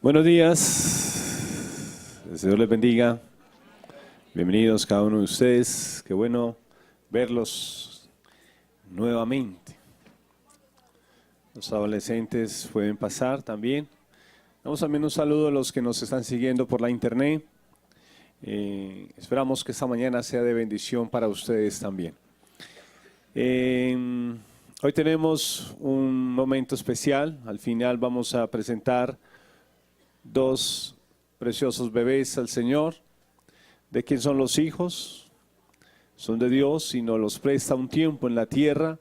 Buenos días, el Señor les bendiga. Bienvenidos cada uno de ustedes. Qué bueno verlos nuevamente. Los adolescentes pueden pasar también. Damos también un saludo a los que nos están siguiendo por la internet. Esperamos que esta mañana sea de bendición para ustedes también. Hoy tenemos un momento especial. Al final vamos a presentar dos preciosos bebés al Señor. ¿De quién son los hijos? Son de Dios y nos los presta un tiempo en la tierra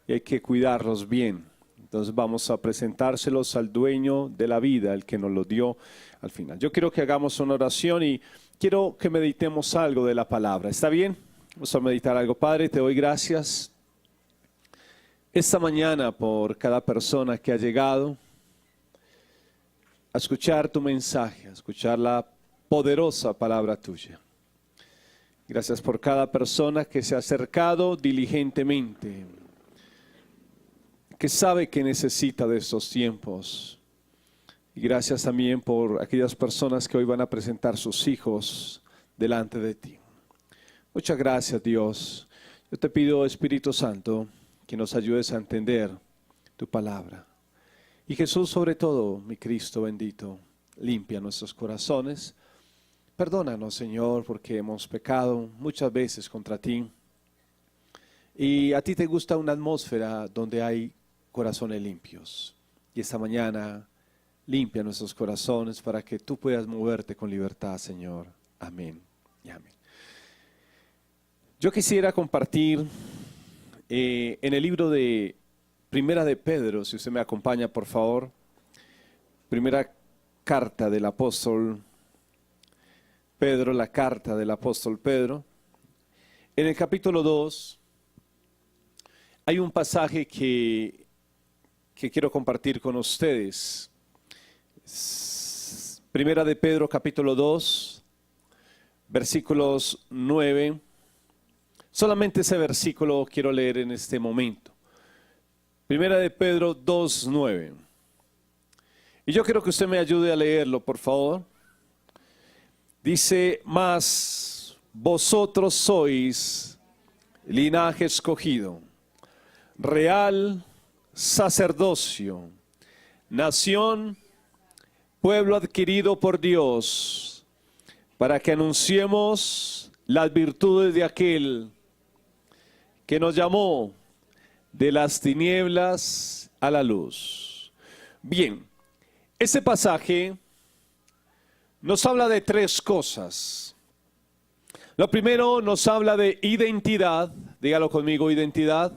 y hay que cuidarlos bien. Entonces vamos a presentárselos al dueño de la vida, el que nos los dio al final. Yo quiero que hagamos una oración y quiero que meditemos algo de la palabra. ¿Está bien? Vamos a meditar algo. Padre, te doy gracias esta mañana por cada persona que ha llegado a escuchar tu mensaje, a escuchar la poderosa palabra tuya. Gracias por cada persona que se ha acercado diligentemente, que sabe que necesita de estos tiempos. Y gracias también por aquellas personas que hoy van a presentar sus hijos delante de ti. Muchas gracias, Dios. Yo te pido, Espíritu Santo, que nos ayudes a entender tu palabra. Y Jesús, sobre todo, mi Cristo bendito, limpia nuestros corazones. Perdónanos, Señor, porque hemos pecado muchas veces contra ti. Y a ti te gusta una atmósfera donde hay corazones limpios. Y esta mañana limpia nuestros corazones para que tú puedas moverte con libertad, Señor. Amén y amén. Yo quisiera compartir en el libro de Primera de Pedro, si usted me acompaña, por favor. Primera carta del apóstol Pedro, la carta del apóstol Pedro. En el capítulo 2 hay un pasaje que quiero compartir con ustedes. Primera de Pedro, capítulo 2, versículos 9. Solamente ese versículo quiero leer en este momento. Primera de Pedro 2:9. Y yo quiero que usted me ayude a leerlo, por favor. Dice: mas vosotros sois linaje escogido, real sacerdocio, nación, pueblo adquirido por Dios, para que anunciemos las virtudes de aquel que nos llamó de las tinieblas a la luz. Bien, este pasaje nos habla de tres cosas. Lo primero, nos habla de identidad. Dígalo conmigo, identidad.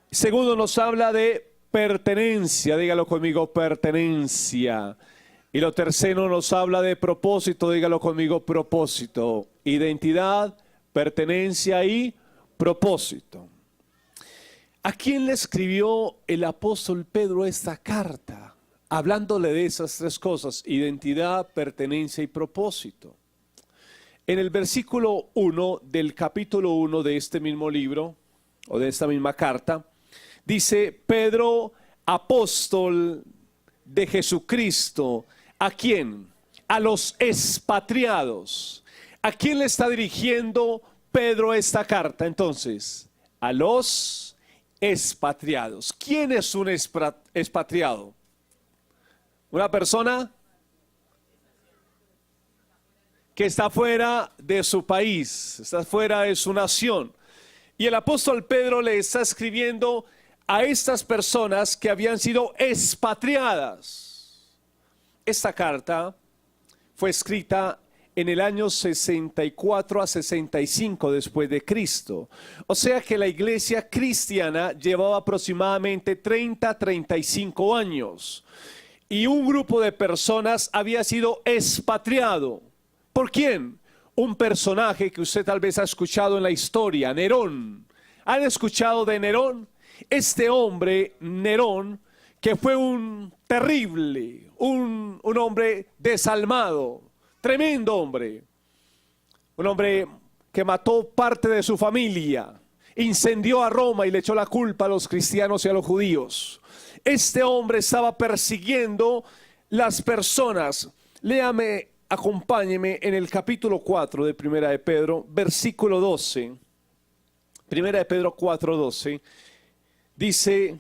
Segundo, nos habla de pertenencia. Dígalo conmigo, pertenencia. Y lo tercero, nos habla de propósito. Dígalo conmigo, propósito. Identidad, pertenencia y propósito. ¿A quién le escribió el apóstol Pedro esta carta? Hablándole de esas tres cosas: identidad, pertenencia y propósito. En el versículo 1 del capítulo 1 de este mismo libro, o de esta misma carta, dice: Pedro, apóstol de Jesucristo. ¿A quién? A los expatriados. ¿A quién le está dirigiendo Pedro esta carta entonces? A los expatriados. ¿Quién es un expatriado? Una persona que está fuera de su país, está fuera de su nación. Y el apóstol Pedro le está escribiendo a estas personas que habían sido expatriadas. Esta carta fue escrita en el año 64 a 65 después de Cristo. O sea que la iglesia cristiana llevaba aproximadamente 30 a 35 años. Y un grupo de personas había sido expatriado. ¿Por quién? Un personaje que usted tal vez ha escuchado en la historia, Nerón. ¿Han escuchado de Nerón? Este hombre, Nerón, que fue un terrible, un hombre desalmado, tremendo hombre. Un hombre que mató parte de su familia, incendió a Roma y le echó la culpa a los cristianos y a los judíos. Este hombre estaba persiguiendo las personas, léame, acompáñeme en el capítulo 4 de Primera de Pedro, versículo 12. Primera de Pedro 4:12 dice: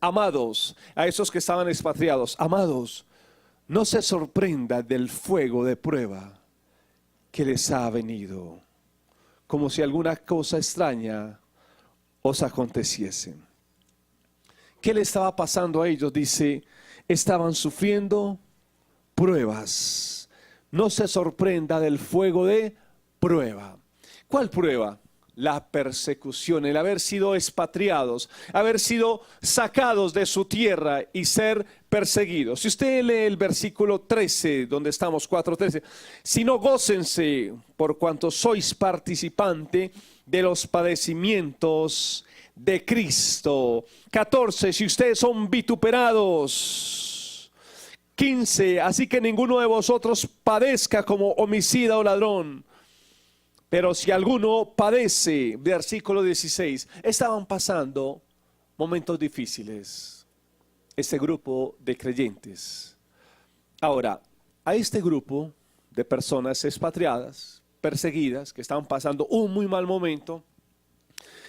amados, a esos que estaban expatriados, amados, no se sorprenda del fuego de prueba que les ha venido, como si alguna cosa extraña os aconteciese. ¿Qué le estaba pasando a ellos? Dice, estaban sufriendo pruebas. No se sorprenda del fuego de prueba. ¿Cuál prueba? La persecución, el haber sido expatriados, haber sido sacados de su tierra y ser perseguidos. Si usted lee el versículo 13, donde estamos, 4:13, sino gócense por cuanto sois participante de los padecimientos de Cristo. 14, si ustedes son vituperados. 15, así que ninguno de vosotros padezca como homicida o ladrón. Pero si alguno padece, versículo 16, estaban pasando momentos difíciles, este grupo de creyentes. Ahora, a este grupo de personas expatriadas, perseguidas, que estaban pasando un muy mal momento,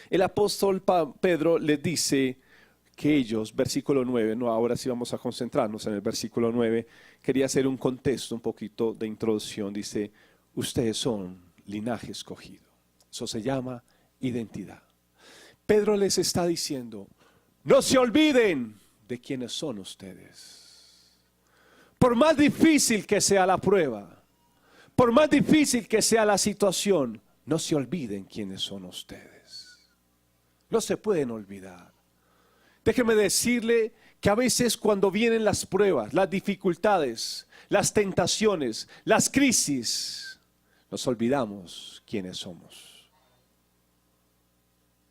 el apóstol Pedro les dice que ellos, versículo 9, no, ahora sí vamos a concentrarnos en el versículo 9, quería hacer un contexto, un poquito de introducción, dice, ustedes son linaje escogido. Eso se llama identidad. Pedro les está diciendo, no se olviden de quiénes son ustedes. Por más difícil que sea la prueba, por más difícil que sea la situación, no se olviden quiénes son ustedes. No se pueden olvidar. Déjeme decirle que a veces cuando vienen las pruebas, las dificultades, las tentaciones, las crisis, nos olvidamos quiénes somos.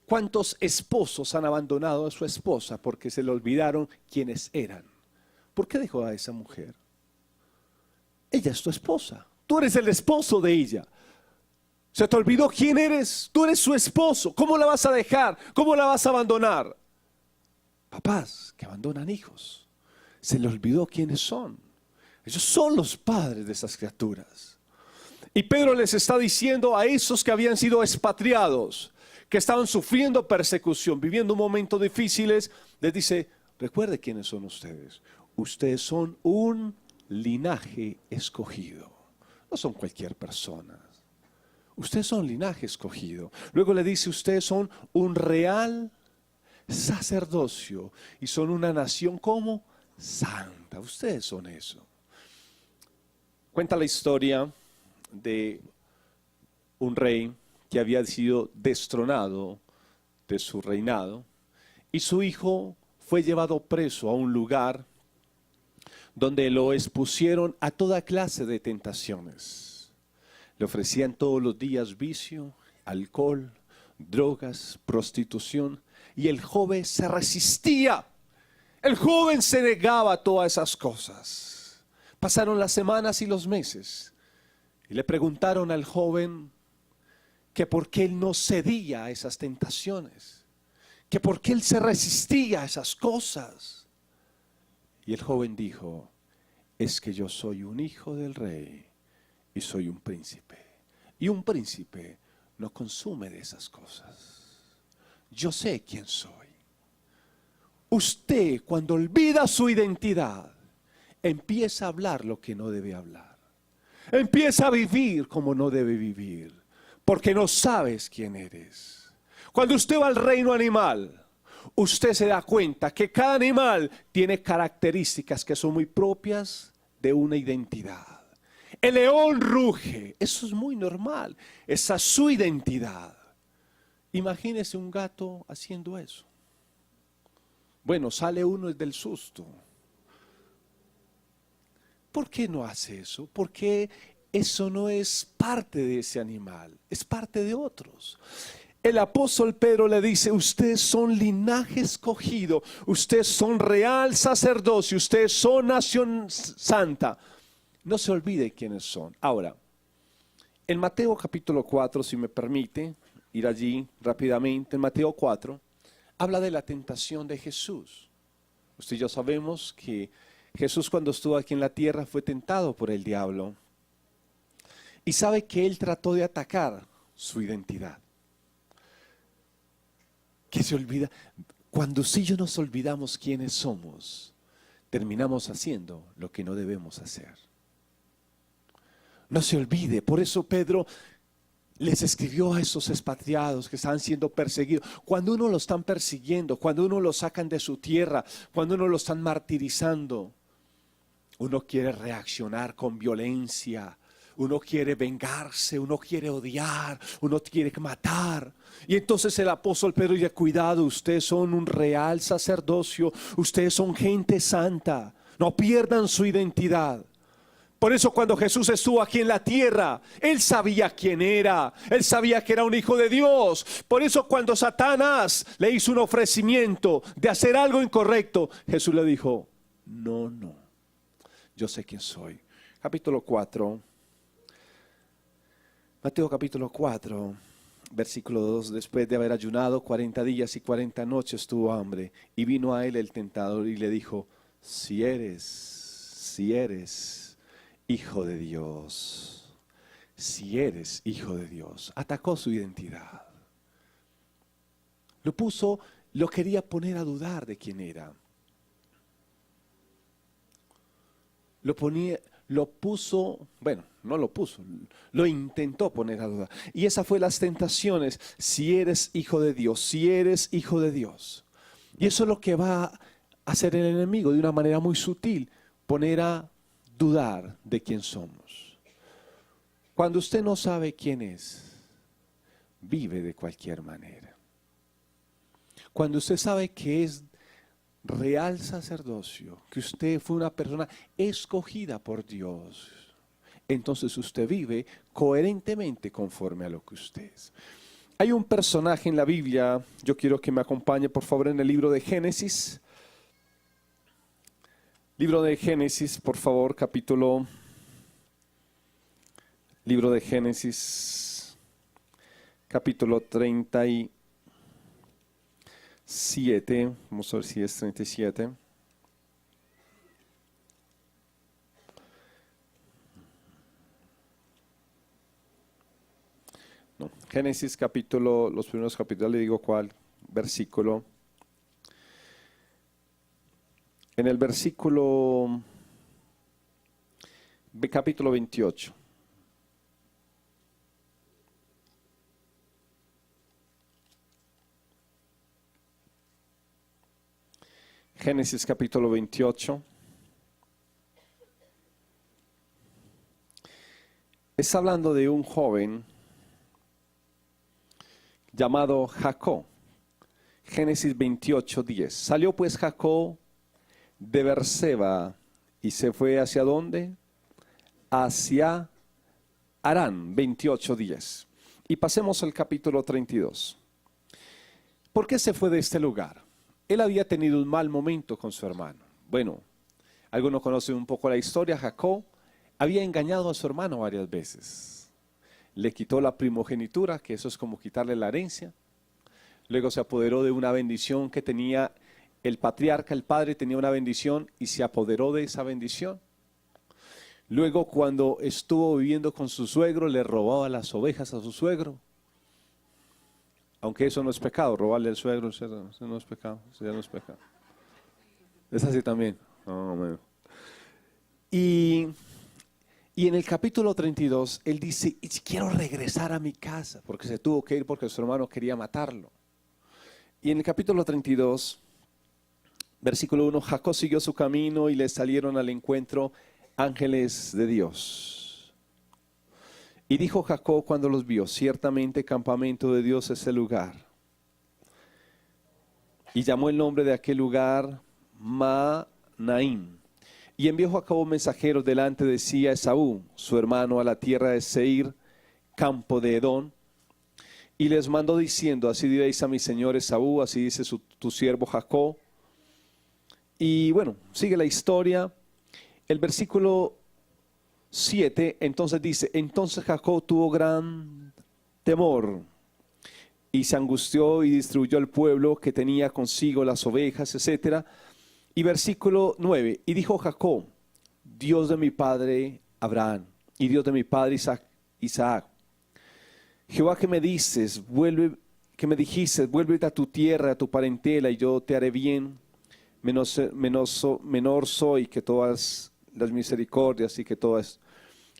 ¿Cuántos esposos han abandonado a su esposa porque se le olvidaron quiénes eran? ¿Por qué dejó a esa mujer? Ella es tu esposa. Tú eres el esposo de ella. ¿Se te olvidó quién eres? Tú eres su esposo. ¿Cómo la vas a dejar? ¿Cómo la vas a abandonar? Papás que abandonan hijos. Se le olvidó quiénes son. Ellos son los padres de esas criaturas. Y Pedro les está diciendo a esos que habían sido expatriados, que estaban sufriendo persecución, viviendo momentos difíciles, les dice, recuerde quiénes son ustedes. Ustedes son un linaje escogido. No son cualquier persona. Ustedes son linaje escogido. Luego le dice, ustedes son un real sacerdocio y son una nación como santa. Ustedes son eso. Cuenta la historia de un rey que había sido destronado de su reinado y su hijo fue llevado preso a un lugar donde lo expusieron a toda clase de tentaciones. Le ofrecían todos los días vicio, alcohol, drogas, prostitución, y el joven se resistía. El joven se negaba a todas esas cosas. Pasaron las semanas y los meses. Y le preguntaron al joven que por qué él no cedía a esas tentaciones, que por qué él se resistía a esas cosas. Y el joven dijo, es que yo soy un hijo del rey y soy un príncipe. Y un príncipe no consume de esas cosas. Yo sé quién soy. Usted, cuando olvida su identidad, empieza a hablar lo que no debe hablar. Empieza a vivir como no debe vivir, porque no sabes quién eres. Cuando usted va al reino animal, usted se da cuenta que cada animal tiene características que son muy propias de una identidad. El león ruge, eso es muy normal, esa es su identidad. Imagínese un gato haciendo eso. Bueno, sale uno del susto. ¿Por qué no hace eso? Porque eso no es parte de ese animal, es parte de otros. El apóstol Pedro le dice, ustedes son linaje escogido, ustedes son real sacerdocio, ustedes son nación santa. No se olvide quiénes son. Ahora, en Mateo capítulo 4, si me permite ir allí rápidamente, en Mateo 4, habla de la tentación de Jesús. Usted y yo sabemos que Jesús cuando estuvo aquí en la tierra fue tentado por el diablo. Y sabe que él trató de atacar su identidad. Que se olvida. Cuando sí yo nos olvidamos quiénes somos, terminamos haciendo lo que no debemos hacer. No se olvide. Por eso Pedro les escribió a esos expatriados que estaban siendo perseguidos. Cuando uno lo están persiguiendo, cuando uno lo sacan de su tierra, cuando uno lo están martirizando, uno quiere reaccionar con violencia, uno quiere vengarse, uno quiere odiar, uno quiere matar. Y entonces el apóstol Pedro dice, cuidado, ustedes son un real sacerdocio, ustedes son gente santa, no pierdan su identidad. Por eso cuando Jesús estuvo aquí en la tierra, Él sabía quién era, Él sabía que era un hijo de Dios. Por eso cuando Satanás le hizo un ofrecimiento de hacer algo incorrecto, Jesús le dijo, no, yo sé quién soy. Capítulo 4, Mateo capítulo 4, versículo 2, después de haber ayunado 40 días y 40 noches tuvo hambre, y vino a él el tentador y le dijo, si eres hijo de Dios, si eres hijo de Dios. Atacó su identidad. Lo quería poner a dudar de quién era. Lo intentó poner a dudar. Y esa fue las tentaciones. Si eres hijo de Dios, si eres hijo de Dios. Y eso es lo que va a hacer el enemigo de una manera muy sutil, poner a dudar de quién somos. Cuando usted no sabe quién es, vive de cualquier manera. Cuando usted sabe que es real sacerdocio, que usted fue una persona escogida por Dios, entonces usted vive coherentemente conforme a lo que usted es. Hay un personaje en la Biblia, yo quiero que me acompañe por favor en el libro de Génesis. Libro de Génesis, por favor, libro de Génesis, capítulo 37, vamos a ver si es 37. No, Génesis capítulo, los primeros capítulos, le digo cuál, versículo. En el versículo, capítulo 28. Génesis capítulo 28. Está hablando de un joven llamado Jacob. Génesis 28, 10. Salió pues Jacob de Berseba y se fue ¿hacia dónde? Hacia Harán, 28, 10. Y pasemos al capítulo 32. ¿Por qué se fue de este lugar? Él había tenido un mal momento con su hermano. Bueno, algunos conocen un poco la historia. Jacob había engañado a su hermano varias veces. Le quitó la primogenitura, que eso es como quitarle la herencia. Luego se apoderó de una bendición que tenía el patriarca, el padre tenía una bendición y se apoderó de esa bendición. Luego cuando estuvo viviendo con su suegro, le robaba las ovejas a su suegro. Aunque eso no es pecado, robarle al suegro, eso no es pecado, eso ya no es pecado. Es así también. Oh, y en el capítulo 32, él dice, quiero regresar a mi casa, porque se tuvo que ir porque su hermano quería matarlo. Y en el capítulo 32, versículo 1, Jacob siguió su camino y le salieron al encuentro ángeles de Dios. Y dijo Jacob cuando los vio, ciertamente campamento de Dios es el lugar. Y llamó el nombre de aquel lugar Mahanaim. Y envió Jacob mensajeros delante de sí a Esaú, su hermano, a la tierra de Seir, campo de Edom. Y les mandó diciendo, así diréis a mi señor Esaú, así dice tu siervo Jacob. Y bueno, sigue la historia. El versículo 7, entonces dice, entonces Jacob tuvo gran temor y se angustió y distribuyó al pueblo que tenía consigo las ovejas, etcétera. Y versículo 9, y dijo Jacob, Dios de mi padre Abraham y Dios de mi padre Isaac, Jehová que me dices, vuelve a tu tierra, a tu parentela, y yo te haré bien. Menor soy que todas las misericordias y que todas.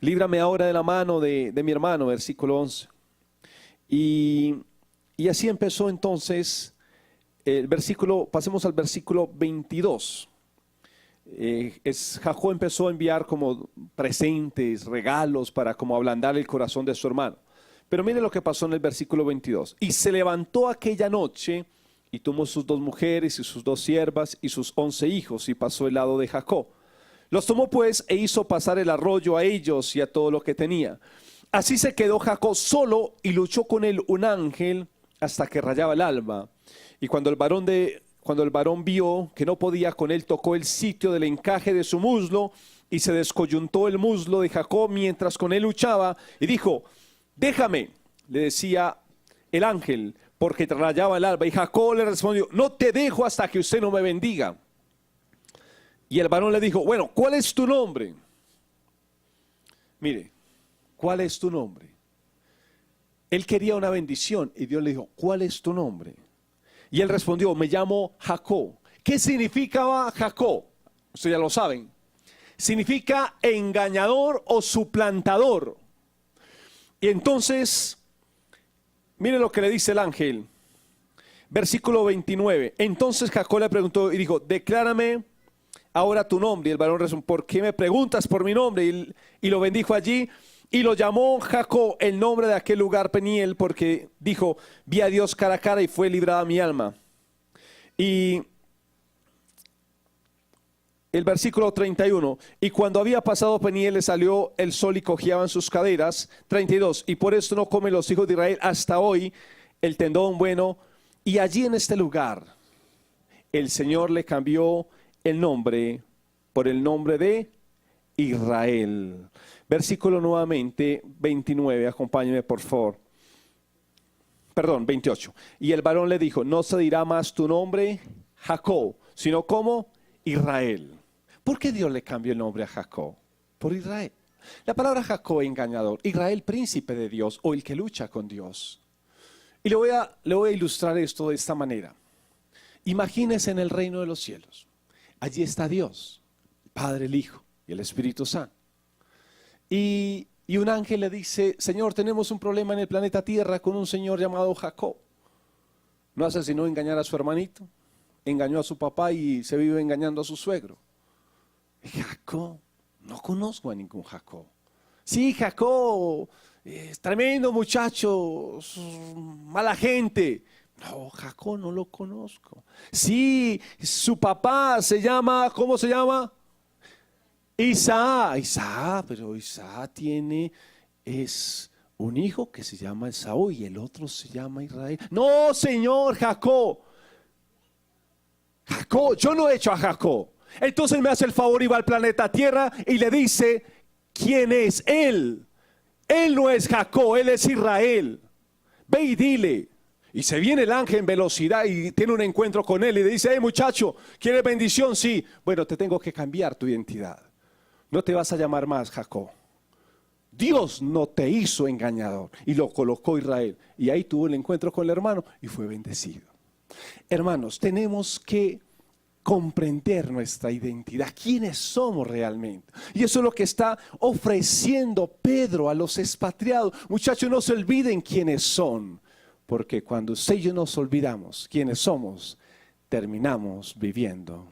Líbrame ahora de la mano de mi hermano, versículo 11. Y así empezó entonces el versículo, pasemos al versículo 22. Jacob empezó a enviar como presentes, regalos para como ablandar el corazón de su hermano. Pero mire lo que pasó en el versículo 22. Y se levantó aquella noche y tomó sus 2 mujeres y sus 2 siervas y sus 11 hijos y pasó el lado de Jacob. Los tomó pues e hizo pasar el arroyo a ellos y a todo lo que tenía. Así se quedó Jacob solo y luchó con él un ángel hasta que rayaba el alba. Y cuando el varón vio que no podía con él, tocó el sitio del encaje de su muslo y se descoyuntó el muslo de Jacob mientras con él luchaba y dijo, déjame, le decía el ángel, porque rayaba el alba. Y Jacob le respondió, no te dejo hasta que usted no me bendiga. Y el varón le dijo, bueno, ¿cuál es tu nombre? Mire, ¿cuál es tu nombre? Él quería una bendición y Dios le dijo, ¿cuál es tu nombre? Y él respondió, me llamo Jacob. ¿Qué significaba Jacob? Ustedes ya lo saben. Significa engañador o suplantador. Y entonces, mire lo que le dice el ángel. Versículo 29. Entonces Jacob le preguntó y dijo, declárame ahora tu nombre. Y el varón respondió, ¿por qué me preguntas por mi nombre? Y lo bendijo allí. Y lo llamó Jacob el nombre de aquel lugar Peniel, porque dijo, vi a Dios cara a cara y fue librada mi alma. Y el versículo 31, y cuando había pasado Peniel le salió el sol y cojeaba en sus caderas. 32, y por esto no comen los hijos de Israel hasta hoy el tendón bueno. Y allí en este lugar el Señor le cambió el nombre por el nombre de Israel. Versículo nuevamente 29, acompáñeme por favor. Perdón, 28. Y el varón le dijo, no se dirá más tu nombre Jacob, sino como Israel. ¿Por qué Dios le cambió el nombre a Jacob? Por Israel. La palabra Jacob, engañador, Israel, príncipe de Dios o el que lucha con Dios. Y le voy a ilustrar esto de esta manera. Imagínese en el reino de los cielos. Allí está Dios, el Padre, el Hijo y el Espíritu Santo. Y un ángel le dice, Señor, tenemos un problema en el planeta Tierra con un señor llamado Jacob. No hace sino engañar a su hermanito, engañó a su papá y se vive engañando a su suegro. Jacob, no conozco a ningún Jacob. Sí, Jacob, es tremendo muchacho, mala gente. No, Jacob no lo conozco. Sí, su papá se llama, ¿cómo se llama? Isaac, pero Isaac es un hijo que se llama Esaú y el otro se llama Israel. No, señor, Jacob, yo no he hecho a Jacob. Entonces me hace el favor y va al planeta Tierra y le dice, ¿quién es él? Él no es Jacob, él es Israel. Ve y dile. Y se viene el ángel en velocidad y tiene un encuentro con él y le dice, hey muchacho, ¿quieres bendición? Sí. Bueno, te tengo que cambiar tu identidad. No te vas a llamar más Jacob. Dios no te hizo engañador y lo colocó Israel. Y ahí tuvo el encuentro con el hermano y fue bendecido. Hermanos, tenemos que comprender nuestra identidad, quiénes somos realmente. Y eso es lo que está ofreciendo Pedro a los expatriados. Muchachos, no se olviden quiénes son, porque cuando usted y yo nos olvidamos quiénes somos, terminamos viviendo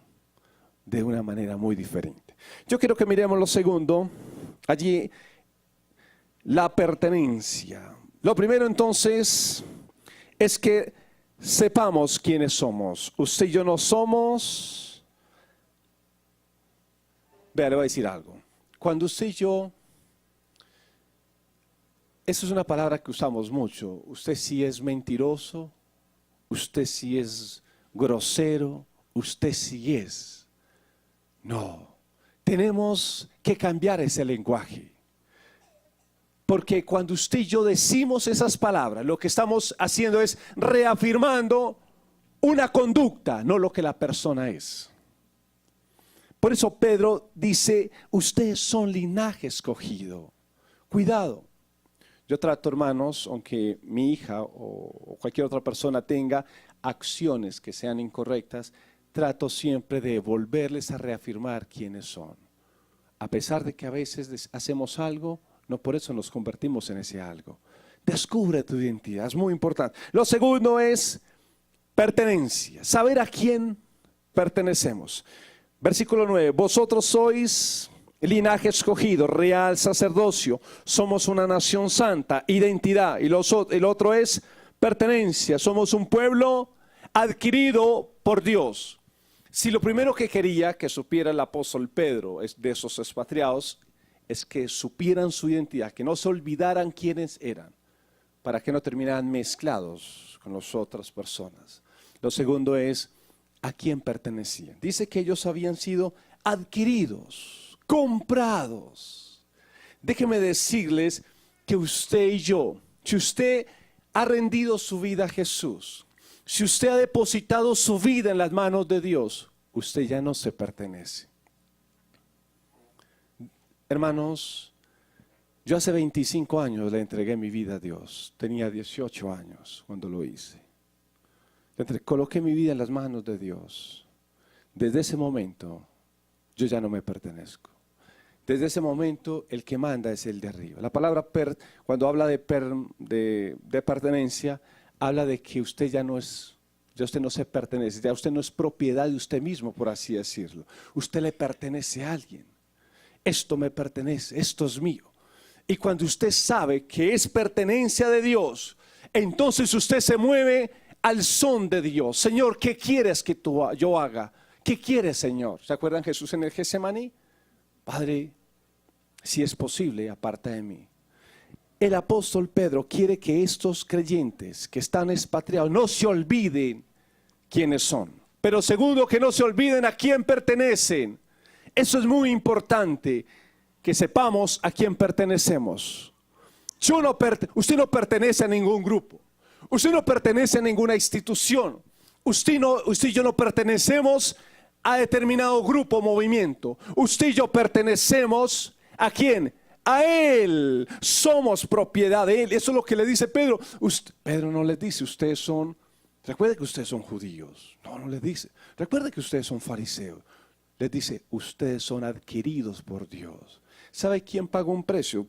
de una manera muy diferente. Yo quiero que miremos lo segundo, allí la pertenencia. Lo primero entonces es que sepamos quiénes somos. Usted y yo no somos. Vea, le voy a decir algo. Cuando usted y yo, eso es una palabra que usamos mucho. Usted sí es mentiroso, usted sí es grosero, usted sí es. No, tenemos que cambiar ese lenguaje. Porque cuando usted y yo decimos esas palabras, lo que estamos haciendo es reafirmando una conducta, no lo que la persona es. Por eso Pedro dice, ustedes son linaje escogido. Cuidado. Yo trato, hermanos, aunque mi hija o cualquier otra persona tenga acciones que sean incorrectas, trato siempre de volverles a reafirmar quiénes son. A pesar de que a veces hacemos algo, no por eso nos convertimos en ese algo. Descubre tu identidad, es muy importante. Lo segundo es pertenencia, saber a quién pertenecemos. Versículo 9, vosotros sois linaje escogido, real sacerdocio, somos una nación santa, identidad. Y el otro es pertenencia, somos un pueblo adquirido por Dios. Si lo primero que quería que supiera el apóstol Pedro de esos expatriados es que supieran su identidad, que no se olvidaran quiénes eran, para que no terminaran mezclados con las otras personas. Lo segundo es a quién pertenecían. Dice que ellos habían sido adquiridos, comprados. Déjenme decirles que usted y yo, si usted ha rendido su vida a Jesús, si usted ha depositado su vida en las manos de Dios, usted ya no se pertenece. Hermanos, yo hace 25 años le entregué mi vida a Dios. Tenía 18 años cuando lo hice. Coloqué mi vida en las manos de Dios. Desde ese momento, yo ya no me pertenezco. Desde ese momento, el que manda es el de arriba. La palabra cuando habla de pertenencia, habla de que usted ya usted no se pertenece, ya usted no es propiedad de usted mismo, por así decirlo. Usted le pertenece a alguien. Esto me pertenece, esto es mío. Y cuando usted sabe que es pertenencia de Dios, entonces usted se mueve al son de Dios. Señor, ¿qué quieres que yo haga? ¿Qué quieres, Señor? ¿Se acuerdan Jesús en el Getsemaní? Padre, si es posible, aparta de mí. El apóstol Pedro quiere que estos creyentes que están expatriados no se olviden quiénes son. Pero segundo, que no se olviden a quién pertenecen. Eso es muy importante, que sepamos a quién pertenecemos. Usted no pertenece a ningún grupo. Usted no pertenece a ninguna institución. Usted y yo no pertenecemos a determinado grupo o movimiento. Usted y yo pertenecemos ¿a quién? A Él. Somos propiedad de Él. Eso es lo que le dice Pedro. Pedro no les dice, ustedes son, recuerde que ustedes son judíos. No les dice. Recuerde que ustedes son fariseos. Les dice, ustedes son adquiridos por Dios. ¿Sabe quién pagó un precio?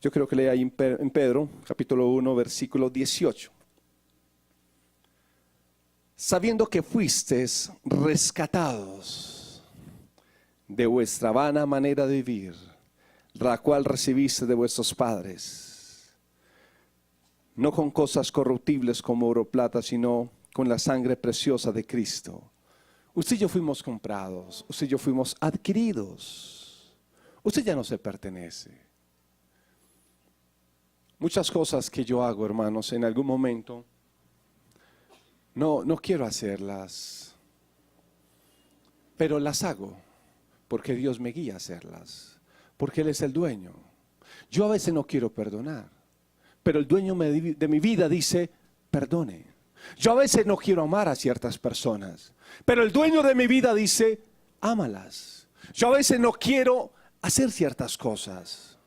Yo creo que lea ahí en Pedro, capítulo 1, versículo 18. Sabiendo que fuisteis rescatados de vuestra vana manera de vivir, la cual recibiste de vuestros padres, no con cosas corruptibles como oro o plata, sino con la sangre preciosa de Cristo. Usted y yo fuimos comprados, usted y yo fuimos adquiridos. Usted ya no se pertenece. Muchas cosas que yo hago, hermanos, en algún momento no quiero hacerlas, pero las hago porque Dios me guía a hacerlas, porque Él es el dueño. Yo a veces no quiero perdonar, pero el dueño de mi vida dice, perdone. Yo a veces no quiero amar a ciertas personas, pero el dueño de mi vida dice, ámalas. Yo a veces no quiero hacer ciertas cosas.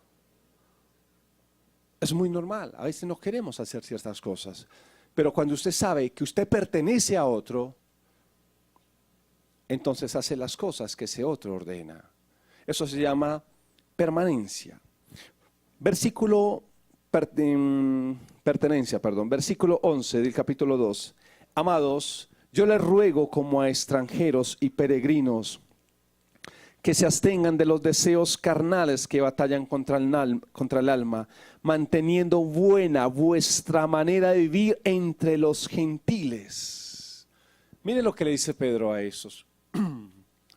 Es muy normal, a veces no queremos hacer ciertas cosas, pero cuando usted sabe que usted pertenece a otro, entonces hace las cosas que ese otro ordena. Eso se llama permanencia. Versículo 11 del capítulo 2. Amados, yo les ruego como a extranjeros y peregrinos que se abstengan de los deseos carnales que batallan contra el alma, manteniendo buena vuestra manera de vivir entre los gentiles. Miren lo que le dice Pedro a esos.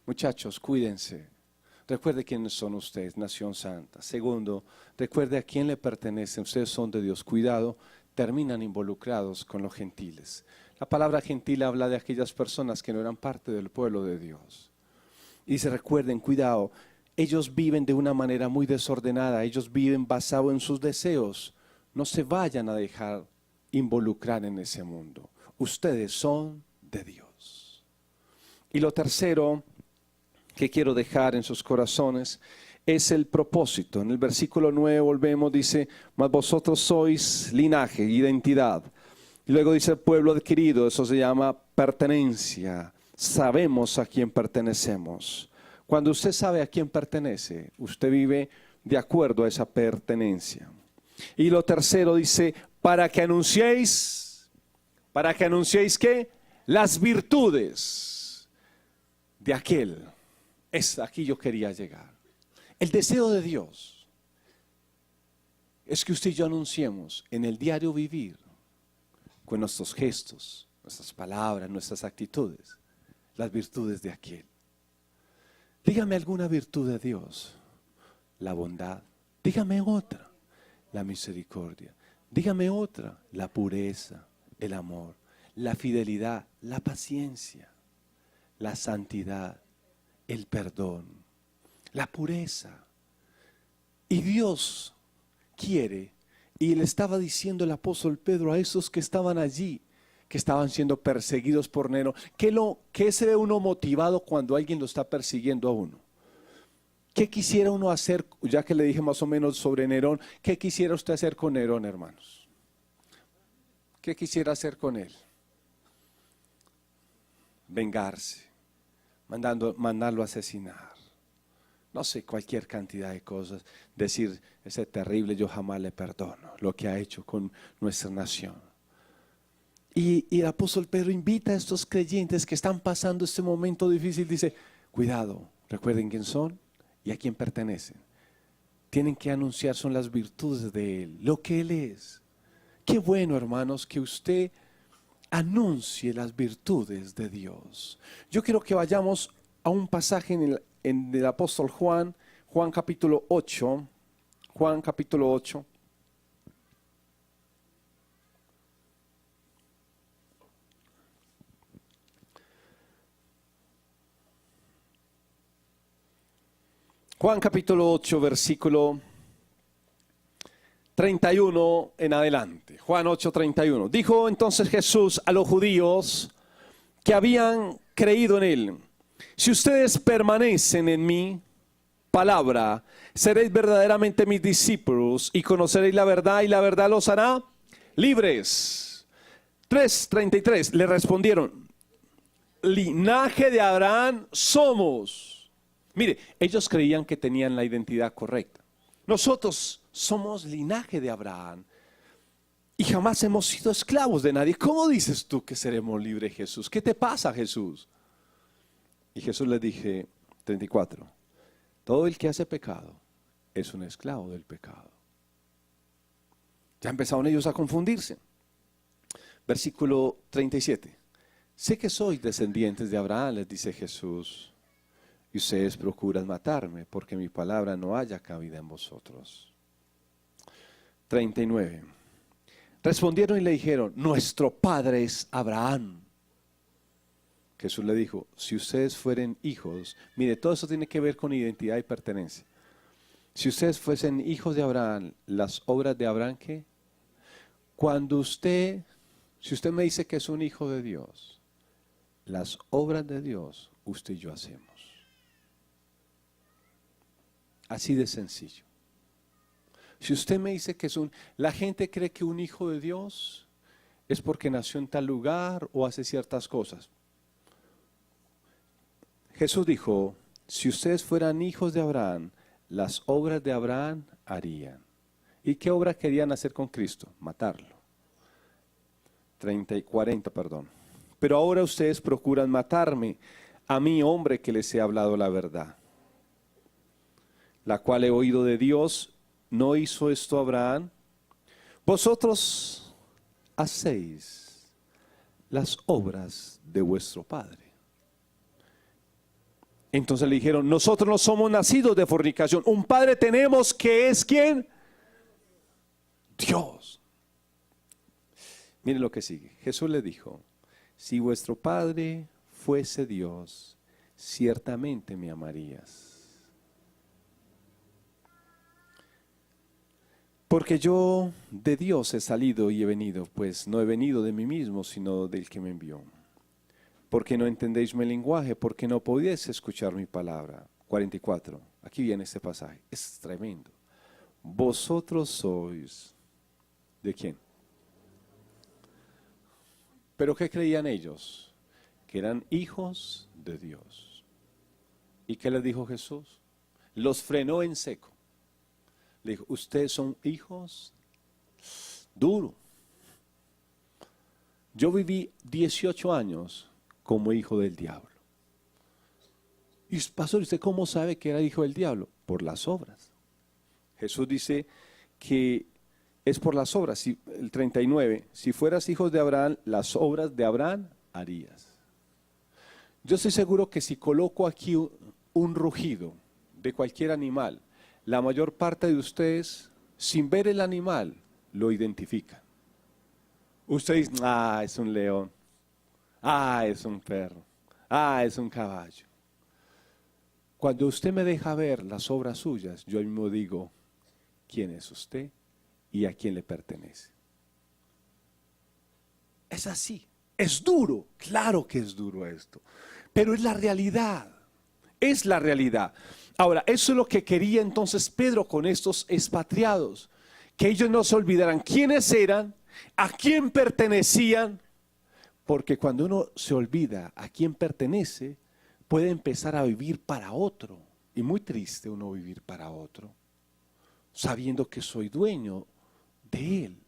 Muchachos, cuídense. Recuerde quiénes son ustedes, nación santa. Segundo, recuerde a quién le pertenecen. Ustedes son de Dios. Cuidado, terminan involucrados con los gentiles. La palabra gentil habla de aquellas personas que no eran parte del pueblo de Dios. Y dice, recuerden, cuidado, ellos viven de una manera muy desordenada. Ellos viven basado en sus deseos. No se vayan a dejar involucrar en ese mundo. Ustedes son de Dios. Y lo tercero que quiero dejar en sus corazones es el propósito. En el versículo 9 volvemos, dice, mas vosotros sois linaje, identidad. Y luego dice pueblo adquirido, eso se llama pertenencia. Sabemos a quién pertenecemos. Cuando usted sabe a quién pertenece, usted vive de acuerdo a esa pertenencia. Y lo tercero dice, para que anunciéis ¿qué? Las virtudes de aquel. Aquí yo quería llegar. El deseo de Dios es que usted y yo anunciemos en el diario vivir, con nuestros gestos, nuestras palabras, nuestras actitudes, las virtudes de aquel. Dígame alguna virtud de Dios. La bondad. Dígame otra. La misericordia. Dígame otra. La pureza, el amor, la fidelidad, la paciencia, la santidad, el perdón, la pureza. Y Dios quiere, y le estaba diciendo el apóstol Pedro a esos que estaban allí, que estaban siendo perseguidos por Nerón, ¿qué se ve uno motivado cuando alguien lo está persiguiendo a uno? ¿Qué quisiera uno hacer, ya que le dije más o menos sobre Nerón, qué quisiera usted hacer con Nerón, hermanos? ¿Qué quisiera hacer con él? Vengarse, mandarlo a asesinar. No sé, cualquier cantidad de cosas. Decir, ese terrible, yo jamás le perdono lo que ha hecho con nuestra nación. Y el apóstol Pedro invita a estos creyentes que están pasando este momento difícil. Dice, cuidado, recuerden quién son y a quién pertenecen. Tienen que anunciar son las virtudes de Él, lo que Él es. Qué bueno, hermanos, que usted anuncie las virtudes de Dios. Yo quiero que vayamos a un pasaje en el apóstol Juan, Juan capítulo 8, Juan capítulo 8. Juan capítulo 8, versículo 31 en adelante. Juan 8, 31. Dijo entonces Jesús a los judíos que habían creído en él: si ustedes permanecen en mi palabra, seréis verdaderamente mis discípulos y conoceréis la verdad, y la verdad los hará libres. 3:33. Le respondieron: linaje de Abraham somos. Mire, ellos creían que tenían la identidad correcta. Nosotros somos linaje de Abraham y jamás hemos sido esclavos de nadie. ¿Cómo dices tú que seremos libres, Jesús? ¿Qué te pasa, Jesús? Y Jesús les dije, 34, todo el que hace pecado es un esclavo del pecado. Ya empezaron ellos a confundirse. Versículo 37. Sé que sois descendientes de Abraham, les dice Jesús, y ustedes procuran matarme, porque mi palabra no haya cabida en vosotros. 39. Respondieron y le dijeron: nuestro padre es Abraham. Jesús le dijo: si ustedes fueren hijos, mire, todo eso tiene que ver con identidad y pertenencia. Si ustedes fuesen hijos de Abraham, las obras de Abraham, ¿qué? Si usted me dice que es un hijo de Dios, las obras de Dios, usted y yo hacemos. Así de sencillo. Si usted me dice que la gente cree que un hijo de Dios es porque nació en tal lugar o hace ciertas cosas. Jesús dijo: si ustedes fueran hijos de Abraham, las obras de Abraham harían. ¿Y qué obra querían hacer con Cristo? Matarlo. 40, perdón. Pero ahora ustedes procuran matarme, a mí, hombre, que les he hablado la verdad, la cual he oído de Dios. ¿No hizo esto Abraham? Vosotros hacéis las obras de vuestro padre. Entonces le dijeron: nosotros no somos nacidos de fornicación, un padre tenemos que es ¿quién? Dios. Miren lo que sigue. Jesús le dijo: si vuestro padre fuese Dios, ciertamente me amarías. Porque yo de Dios he salido y he venido, pues no he venido de mí mismo, sino del que me envió. porque no entendéis mi lenguaje, porque no podéis escuchar mi palabra. 44. Aquí viene este pasaje. Es tremendo. Vosotros sois, ¿de quién? ¿Pero qué creían ellos? Que eran hijos de Dios. ¿Y qué les dijo Jesús? Los frenó en seco. Le dijo, ustedes son hijos duro. Yo viví 18 años como hijo del diablo. Y pastor, ¿usted cómo sabe que era hijo del diablo? Por las obras. Jesús dice que es por las obras. El 39, si fueras hijos de Abraham, las obras de Abraham harías. Yo estoy seguro que si coloco aquí un rugido de cualquier animal, la mayor parte de ustedes, sin ver el animal, lo identifican. Ustedes dicen, es un león, es un perro, es un caballo. Cuando usted me deja ver las obras suyas, yo mismo digo, ¿quién es usted y a quién le pertenece? Es así, es duro, claro que es duro esto, pero es la realidad, es la realidad. Ahora, eso es lo que quería entonces Pedro con estos expatriados, que ellos no se olvidaran quiénes eran, a quién pertenecían, porque cuando uno se olvida a quién pertenece, puede empezar a vivir para otro. Y muy triste uno vivir para otro, sabiendo que soy dueño de él.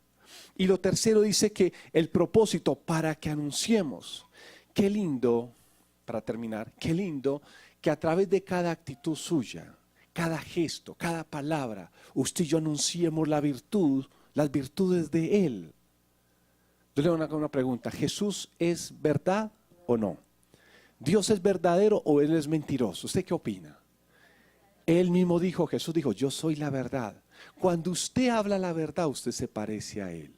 Y lo tercero dice que el propósito para que anunciemos. Qué lindo, para terminar, qué lindo que a través de cada actitud suya, cada gesto, cada palabra, usted y yo anunciemos la virtud, las virtudes de él. Yo le hago una pregunta, ¿Jesús es verdad o no? ¿Dios es verdadero o Él es mentiroso? ¿Usted qué opina? Él mismo dijo, Jesús dijo, yo soy la verdad. Cuando usted habla la verdad, usted se parece a Él.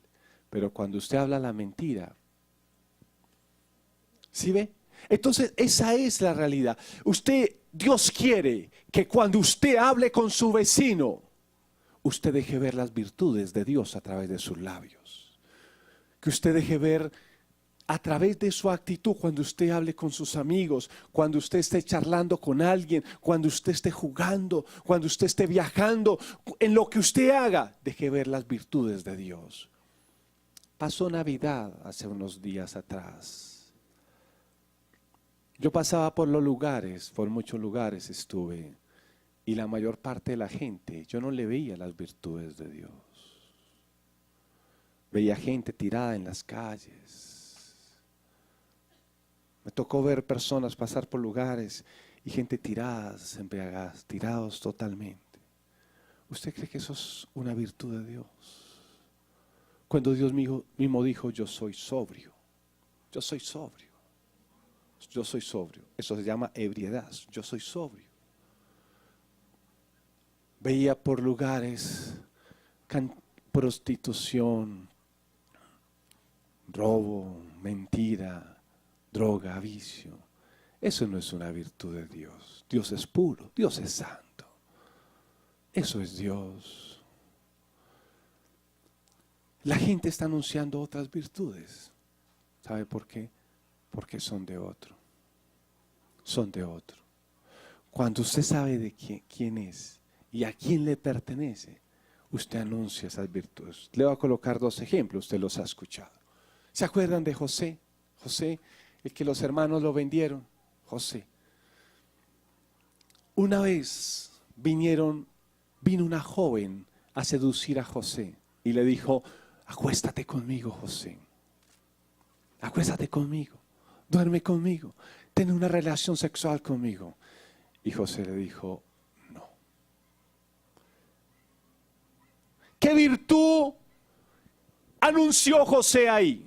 Pero cuando usted habla la mentira, ¿sí ve? Entonces esa es la realidad. Dios quiere que cuando usted hable con su vecino, usted deje ver las virtudes de Dios a través de sus labios. Que usted deje ver a través de su actitud cuando usted hable con sus amigos, cuando usted esté charlando con alguien, cuando usted esté jugando, cuando usted esté viajando, en lo que usted haga, deje ver las virtudes de Dios. Pasó Navidad hace unos días atrás. Yo pasaba por los lugares, por muchos lugares estuve, y la mayor parte de la gente, yo no le veía las virtudes de Dios. Veía gente tirada en las calles. Me tocó ver personas pasar por lugares y gente tiradas, embriagadas, tirados totalmente. ¿Usted cree que eso es una virtud de Dios? Cuando Dios mismo dijo, yo soy sobrio, yo soy sobrio, yo soy sobrio. Eso se llama ebriedad, yo soy sobrio. Veía por lugares prostitución, robo, mentira, droga, vicio. Eso no es una virtud de Dios. Dios es puro, Dios es santo. Eso es Dios. La gente está anunciando otras virtudes. ¿Sabe por qué? Porque son de otro. Son de otro. Cuando usted sabe de quién es y a quién le pertenece, usted anuncia esas virtudes. Le voy a colocar dos ejemplos, usted los ha escuchado. ¿Se acuerdan de José? José, el que los hermanos lo vendieron. José. Una vez vino una joven a seducir a José y le dijo, acuéstate conmigo, José. Acuéstate conmigo, duerme conmigo, ten una relación sexual conmigo. Y José le dijo, no. ¿Qué virtud anunció José ahí?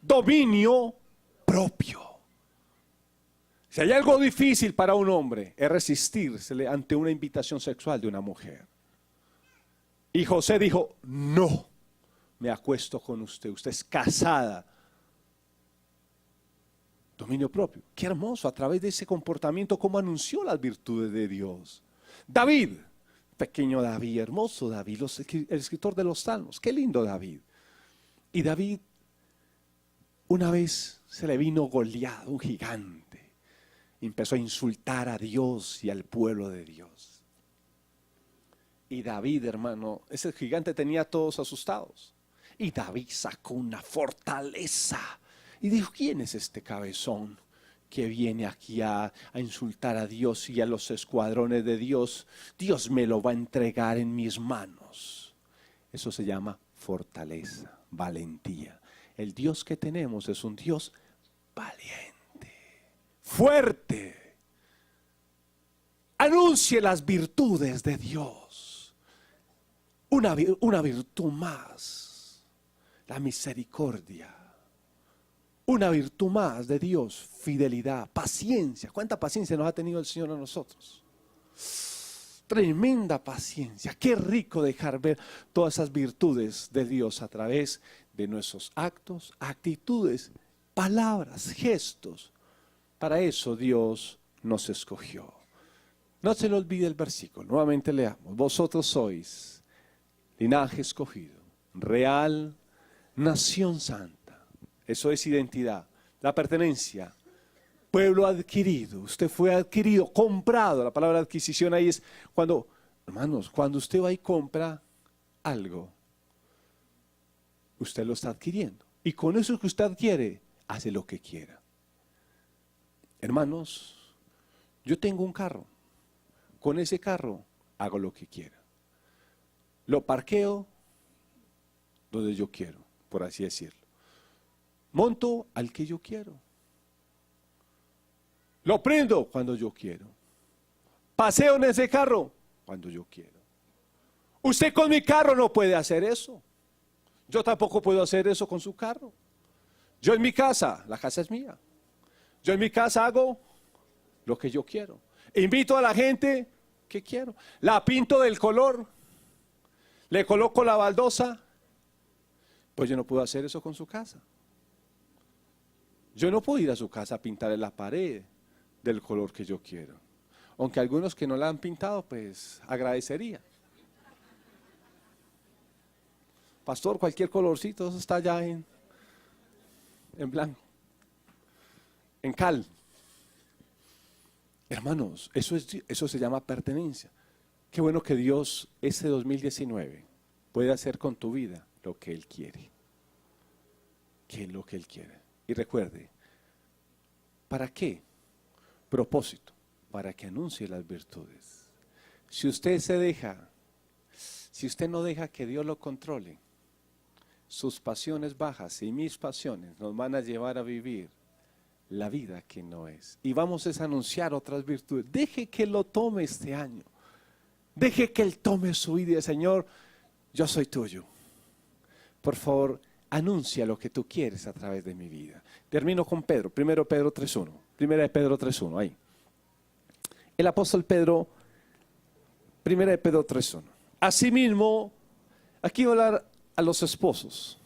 Dominio propio. Si hay algo difícil para un hombre, es resistirse ante una invitación sexual de una mujer. Y José dijo, no, me acuesto con usted, usted es casada. Dominio propio. Qué hermoso, a través de ese comportamiento, cómo anunció las virtudes de Dios. David, pequeño David, hermoso David, el escritor de los Salmos, qué lindo David. Y David, Una vez se le vino Goliat, un gigante, y empezó a insultar a Dios y al pueblo de Dios. Y David, hermano, ese gigante tenía a todos asustados. Y David sacó una fortaleza y dijo: ¿quién es este cabezón que viene aquí a insultar a Dios y a los escuadrones de Dios? Dios me lo va a entregar en mis manos. Eso se llama fortaleza, valentía. El Dios que tenemos es un Dios valiente, fuerte. Anuncie las virtudes de Dios. Una virtud más, la misericordia. Una virtud más de Dios, fidelidad, paciencia. ¿Cuánta paciencia nos ha tenido el Señor a nosotros? Tremenda paciencia. Qué rico dejar ver todas esas virtudes de Dios a través de nuestros actos, actitudes, palabras, gestos. Para eso Dios nos escogió. No se le olvide el versículo. Nuevamente leamos. Vosotros sois linaje escogido, real, nación santa. Eso es identidad, la pertenencia. Pueblo adquirido, usted fue adquirido, comprado. La palabra adquisición ahí es cuando, hermanos, cuando usted va y compra algo, usted lo está adquiriendo. Y con eso que usted adquiere, hace lo que quiera. Hermanos, yo tengo un carro. Con ese carro hago lo que quiera. Lo parqueo donde yo quiero, por así decirlo. Monto al que yo quiero. Lo prendo cuando yo quiero. Paseo en ese carro cuando yo quiero. Usted con mi carro no puede hacer eso. Yo tampoco puedo hacer eso con su carro. Yo en mi casa, la casa es mía. Yo en mi casa hago lo que yo quiero. Invito a la gente que quiero. La pinto del color. Le coloco la baldosa. Pues yo no puedo hacer eso con su casa. Yo no puedo ir a su casa a pintarle la pared del color que yo quiero. Aunque algunos que no la han pintado, pues agradecería. Pastor, cualquier colorcito, eso está ya en blanco, en cal. Hermanos, eso se llama pertenencia. Qué bueno que Dios, ese 2019, puede hacer con tu vida lo que Él quiere. ¿Qué es lo que Él quiere? Y recuerde, ¿para qué? Propósito, para que anuncie las virtudes. Si usted no deja que Dios lo controle, sus pasiones bajas y mis pasiones nos van a llevar a vivir la vida que no es. Y vamos a anunciar otras virtudes. Deje que lo tome este año. Deje que Él tome su vida y diga: Señor, yo soy tuyo. Por favor, anuncia lo que tú quieres a través de mi vida. Termino con Pedro, 1 Pedro 3.1. Primera de Pedro 3.1, ahí. El apóstol Pedro, 1 de Pedro 3.1. Asimismo, aquí voy a hablar a los esposos.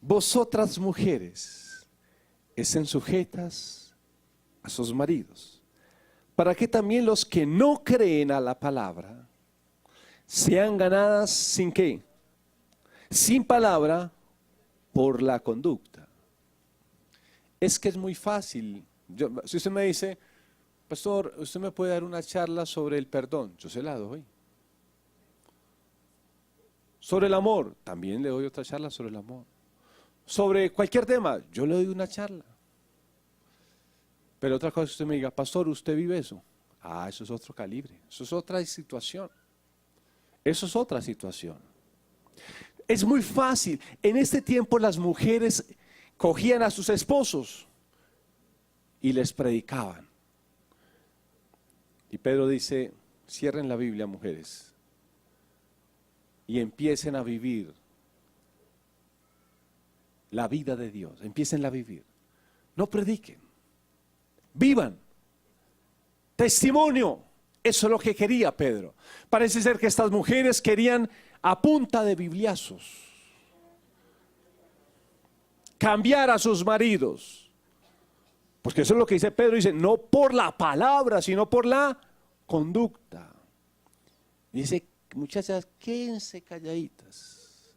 Vosotras mujeres, estén sujetas a sus maridos, para que también los que no creen a la palabra sean ganadas sin qué, sin palabra, por la conducta. Es que es muy fácil. Si usted me dice: pastor, usted me puede dar una charla sobre el perdón, yo se la doy. Sobre el amor, también le doy otra charla sobre el amor. Sobre cualquier tema, yo le doy una charla. Pero otra cosa es que usted me diga: pastor, ¿usted vive eso? Eso es otro calibre, eso es otra situación. Eso es otra situación. Es muy fácil. En este tiempo las mujeres cogían a sus esposos y les predicaban. Y Pedro dice: cierren la Biblia, mujeres, y empiecen a vivir la vida de Dios. Empiecen a vivir. No prediquen. Vivan. Testimonio. Eso es lo que quería Pedro. Parece ser que estas mujeres querían a punta de bibliazos cambiar a sus maridos. Porque eso es lo que dice Pedro. Dice: no por la palabra, sino por la conducta. Dice: muchachas, quédense calladitas.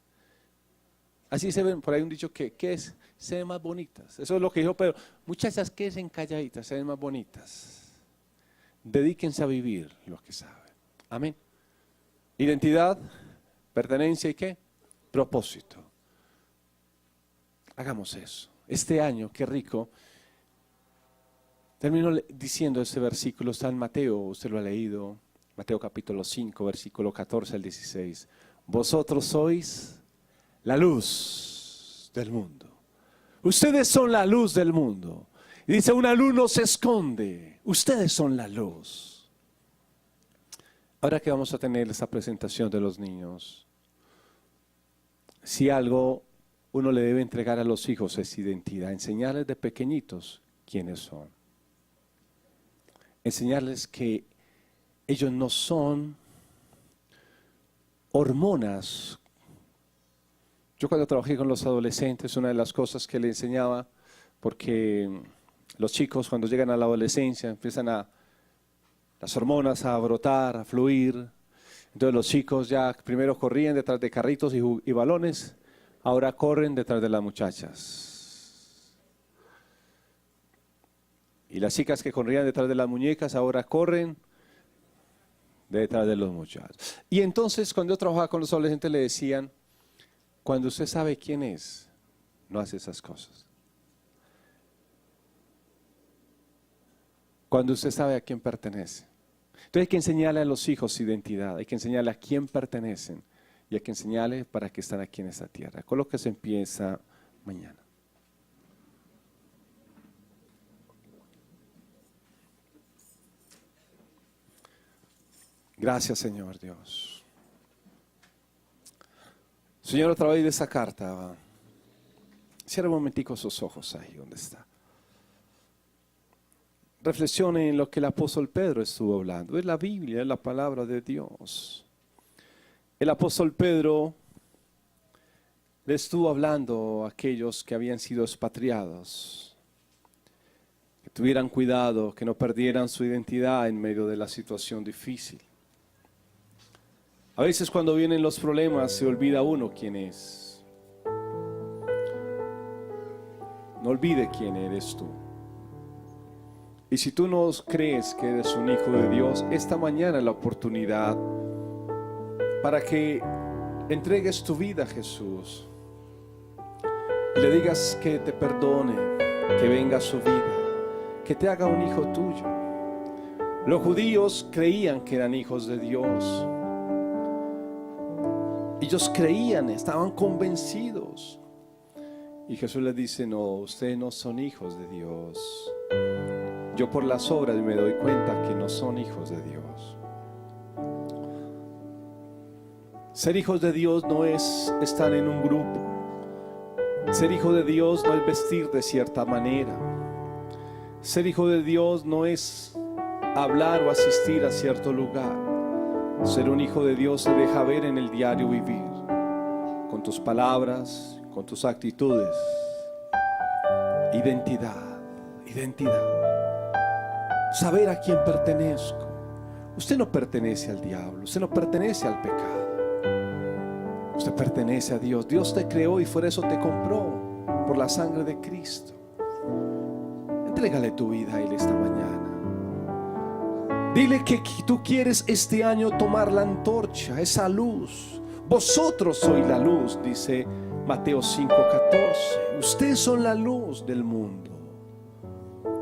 Así se ven, por ahí un dicho que es, se ven más bonitas. Eso es lo que dijo Pedro. Muchachas, quédense calladitas, se ven más bonitas. Dedíquense a vivir lo que saben. Amén. Identidad, pertenencia y ¿qué? Propósito. Hagamos eso. Este año, qué rico. Termino diciendo ese versículo, está en Mateo, usted lo ha leído. Mateo capítulo 5, versículo 14 al 16. Vosotros sois la luz del mundo. Ustedes son la luz del mundo. Y dice, una luz no se esconde. Ustedes son la luz. Ahora que vamos a tener esa presentación de los niños, si algo uno le debe entregar a los hijos es identidad, enseñarles de pequeñitos quiénes son. Enseñarles que ellos no son hormonas. Yo cuando trabajé con los adolescentes, una de las cosas que le enseñaba, porque los chicos cuando llegan a la adolescencia empiezan las hormonas a brotar, a fluir. Entonces los chicos ya primero corrían detrás de carritos y balones, ahora corren detrás de las muchachas. Y las chicas que corrían detrás de las muñecas ahora corren detrás de los muchachos. Y entonces cuando yo trabajaba con los adolescentes le decían, cuando usted sabe quién es, no hace esas cosas. Cuando usted sabe a quién pertenece. Entonces hay que enseñarle a los hijos identidad, hay que enseñarle a quién pertenecen y hay que enseñarle para qué están aquí en esta tierra. Con lo que se empieza mañana. Gracias, Señor Dios. Señor, a través de esa carta, cierra un momentico sus ojos ahí donde está. Reflexione en lo que el apóstol Pedro estuvo hablando. Es la Biblia, es la palabra de Dios. El apóstol Pedro le estuvo hablando a aquellos que habían sido expatriados, que tuvieran cuidado, que no perdieran su identidad en medio de la situación difícil. A veces cuando vienen los problemas se olvida uno quién es. No olvide quién eres tú. Y si tú no crees que eres un hijo de Dios, esta mañana es la oportunidad para que entregues tu vida a Jesús. Y le digas que te perdone, que venga a su vida, que te haga un hijo tuyo. Los judíos creían que eran hijos de Dios. Ellos creían, estaban convencidos. Y Jesús les dice, no, ustedes no son hijos de Dios. Yo por las obras me doy cuenta que no son hijos de Dios. Ser hijos de Dios no es estar en un grupo. Ser hijo de Dios no es vestir de cierta manera. Ser hijo de Dios no es hablar o asistir a cierto lugar. Ser un hijo de Dios se deja ver en el diario vivir, con tus palabras, con tus actitudes. Identidad, identidad. Saber a quién pertenezco. Usted no pertenece al diablo, usted no pertenece al pecado. Usted pertenece a Dios. Dios te creó y por eso te compró, por la sangre de Cristo. Entrégale tu vida a Él esta mañana. Dile que tú quieres este año tomar la antorcha, esa luz. Vosotros sois la luz, dice Mateo 5:14. Ustedes son la luz del mundo.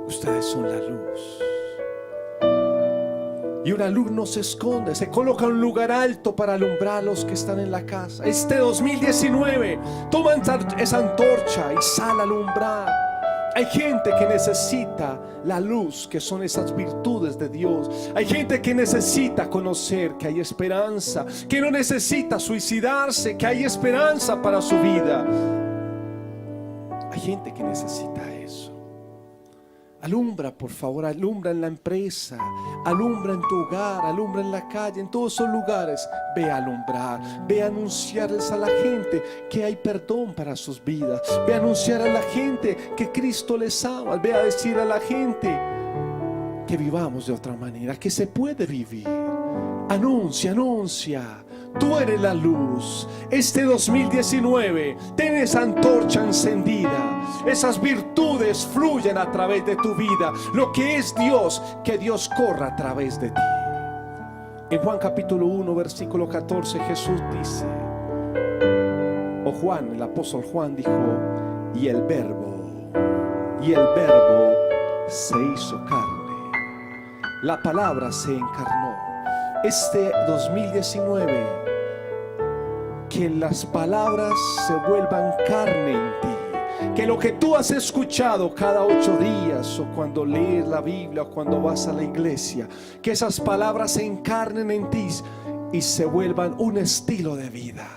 Ustedes son la luz. Y una luz no se esconde, se coloca en un lugar alto para alumbrar a los que están en la casa. Este 2019, toma esa antorcha y sal a alumbrar. Hay gente que necesita la luz, que son esas virtudes de Dios. Hay gente que necesita conocer que hay esperanza, que no necesita suicidarse, que hay esperanza para su vida. Hay gente que necesita eso. Alumbra, por favor, alumbra en la empresa, alumbra en tu hogar, alumbra en la calle, en todos esos lugares. Ve a alumbrar, ve a anunciarles a la gente que hay perdón para sus vidas. Ve a anunciar a la gente que Cristo les ama. Ve a decir a la gente que vivamos de otra manera, que se puede vivir. Anuncia, anuncia. Tú eres la luz. Este 2019, ten esa antorcha encendida. Esas virtudes fluyen a través de tu vida. Lo que es Dios, que Dios corra a través de ti. En Juan capítulo 1, versículo 14, Jesús dice, o Juan, el apóstol Juan dijo, y el verbo se hizo carne. La palabra se encarnó. Este 2019, que las palabras se vuelvan carne en ti. Que lo que tú has escuchado cada 8 días, o cuando lees la Biblia, o cuando vas a la iglesia, que esas palabras se encarnen en ti y se vuelvan un estilo de vida.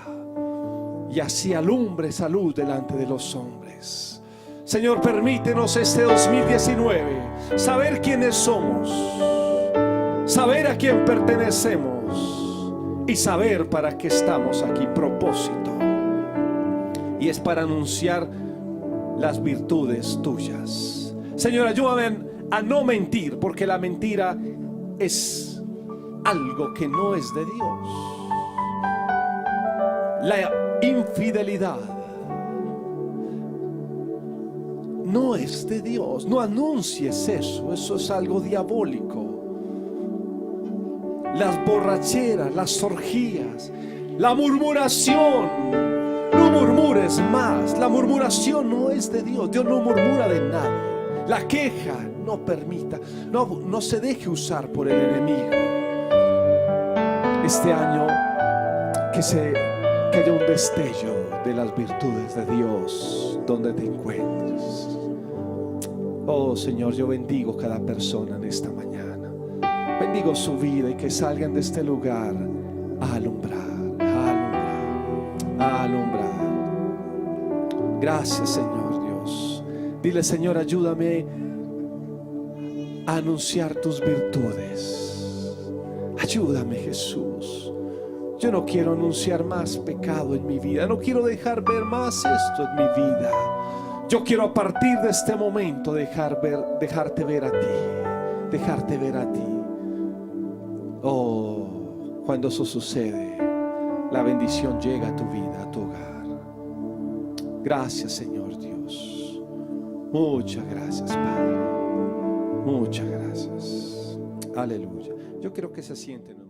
Y así alumbre esa luz delante de los hombres. Señor, permítenos este 2019 saber quiénes somos, saber a quién pertenecemos y saber para qué estamos aquí. Propósito, y es para anunciar las virtudes tuyas. Señor, ayúdame a no mentir, porque la mentira es algo que no es de Dios. La infidelidad no es de Dios. No anuncies eso, eso es algo diabólico. Las borracheras, las orgías, la murmuración. No murmures más. La murmuración no es de Dios. Dios no murmura de nadie. La queja no permita. No se deje usar por el enemigo. Este año que haya un destello de las virtudes de Dios donde te encuentres. Oh Señor, yo bendigo cada persona en esta mañana. Bendigo su vida y que salgan de este lugar a alumbrar. Gracias, Señor Dios. Dile, Señor, ayúdame a anunciar tus virtudes. Ayúdame, Jesús. Yo no quiero anunciar más pecado en mi vida. No quiero dejar ver más esto en mi vida. Yo quiero a partir de este momento dejarte ver a ti. Dejarte ver a ti. Oh, cuando eso sucede, la bendición llega a tu vida, a tu hogar. Gracias, Señor Dios. Muchas gracias, Padre. Muchas gracias. Aleluya. Yo quiero que se sienten.